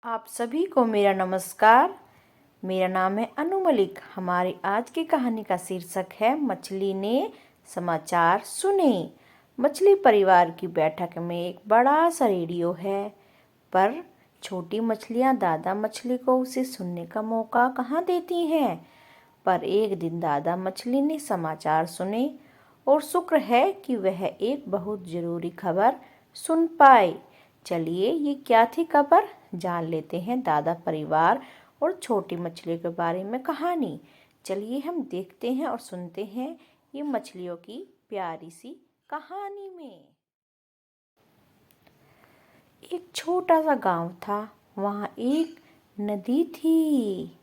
आप सभी को मेरा नमस्कार। मेरा नाम है अनु मलिक। हमारी आज की कहानी का शीर्षक है मछली ने समाचार सुने। मछली परिवार की बैठक में एक बड़ा सा रेडियो है, पर छोटी मछलियां दादा मछली को उसे सुनने का मौका कहाँ देती हैं। पर एक दिन दादा मछली ने समाचार सुने और शुक्र है कि वह एक बहुत ज़रूरी खबर सुन पाए। चलिए ये क्या थी खबर, जान लेते हैं दादा परिवार और छोटी मछली के बारे में कहानी। चलिए हम देखते हैं और सुनते हैं ये मछलियों की प्यारी सी कहानी में। एक छोटा सा गांव था, वहाँ एक नदी थी।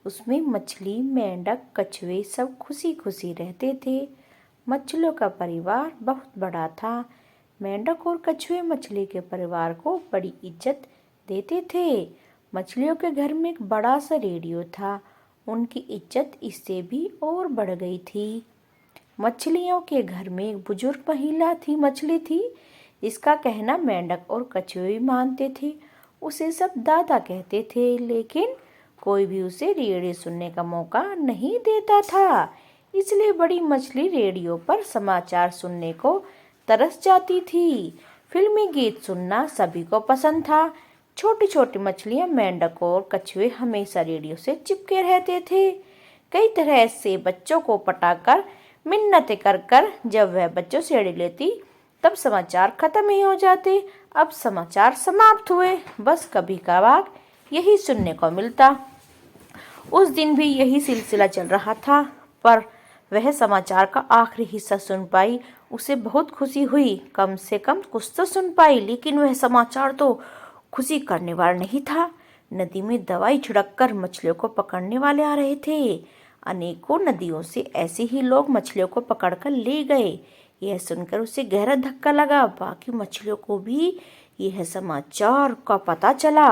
उसमें मछली, मेंढक, कछुए सब खुशी खुशी रहते थे। मछलियों का परिवार बहुत बड़ा था। मेंढक और कछुए मछली के परिवार को बड़ी इज्जत देते थे। मछलियों के घर में एक बड़ा सा रेडियो था। उनकी इज्जत इससे भी और बढ़ गई थी। मछलियों के घर में एक बुजुर्ग महिला थी, मछली थी, जिसका कहना मेंढक और कछुए मानते थे। उसे सब दादा कहते थे, लेकिन कोई भी उसे रेडियो सुनने का मौका नहीं देता था। इसलिए बड़ी मछली रेडियो पर समाचार सुनने को तरस जाती थी। फिल्मी गीत सुनना सभी को पसंद था। छोटी छोटी मछलियां, मेंढक और कछुए हमेशा रेडियो से चिपके रहते थे। कई तरह से बच्चों को पटाकर मिन्नतें कर कर जब वह बच्चों से अड़ी लेती, तब समाचार खत्म ही हो जाते। अब समाचार समाप्त हुए, बस कभी कभार यही सुनने को मिलता। उस दिन भी यही सिलसिला चल रहा था, पर वह समाचार का आखिरी हिस्सा सुन पाई। उसे बहुत खुशी हुई, कम से कम कुछ तो सुन पाई। लेकिन वह समाचार तो खुशी करने वाला नहीं था। नदी में दवाई छिड़ककर मछलियों को पकड़ने वाले आ रहे थे। अनेकों नदियों से ऐसे ही लोग मछलियों को पकड़कर ले गए। यह सुनकर उसे गहरा धक्का लगा। बाकी मछलियों को भी यह समाचार का पता चला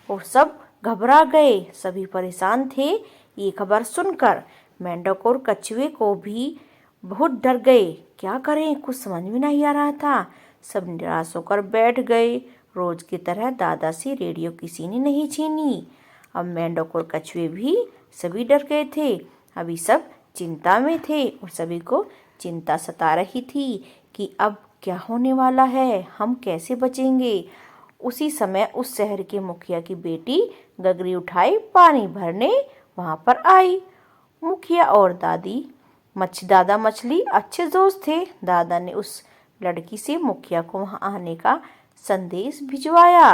और सब घबरा गए। सभी परेशान थे ये खबर सुनकर। मेंढक और कछुए को भी बहुत डर गए। क्या करें, कुछ समझ में नहीं आ रहा था। सब निराश होकर बैठ गए। रोज की तरह दादा से रेडियो किसी ने नहीं छीनी। अब मेंढक और कछुए भी सभी डर गए थे। अभी सब चिंता में थे और सभी को चिंता सता रही थी कि अब क्या होने वाला है, हम कैसे बचेंगे। उसी समय उस शहर के मुखिया की बेटी गगरी उठाई पानी भरने वहां पर आई। मुखिया और दादा मछली अच्छे दोस्त थे। दादा ने उस लड़की से मुखिया को वहां आने का संदेश भिजवाया।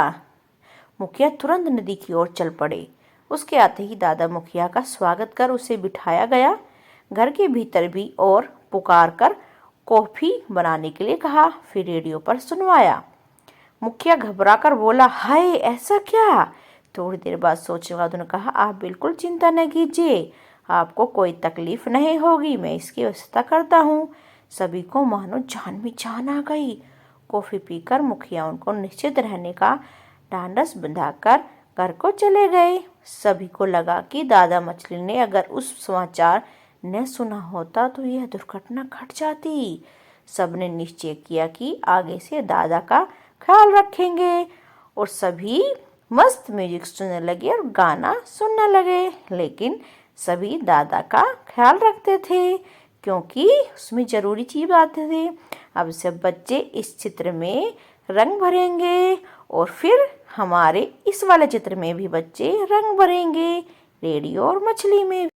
मुखिया तुरंत नदी की ओर चल पड़े। उसके आते ही दादा मुखिया का स्वागत कर उसे बिठाया गया। घर के भीतर भी और पुकार कर कॉफी बनाने के लिए कहा, फिर रेडियो पर सुनवाया। मुखिया घबरा कर बोला, हाय ऐसा क्या। थोड़ी देर बाद सोचने के बाद उन्होंने कहा, आप बिल्कुल चिंता न कीजिए, आपको कोई तकलीफ नहीं होगी, मैं इसकी व्यवस्था करता हूँ। सभी को मानो जान में जान आ गई। कॉफी पीकर मुखिया उनको निश्चित रहने का ढांढस बंधाकर घर को चले गए। सभी को लगा कि दादा मछली ने अगर उस समाचार न सुना होता तो यह दुर्घटना घट जाती। सबने निश्चय किया कि आगे से दादा का ख्याल रखेंगे और सभी मस्त म्यूजिक सुनने लगे और गाना सुनने लगे। लेकिन सभी दादा का ख्याल रखते थे, क्योंकि उसमें जरूरी चीज आते थे। अब सब बच्चे इस चित्र में रंग भरेंगे और फिर हमारे इस वाले चित्र में भी बच्चे रंग भरेंगे, रेडियो और मछली में।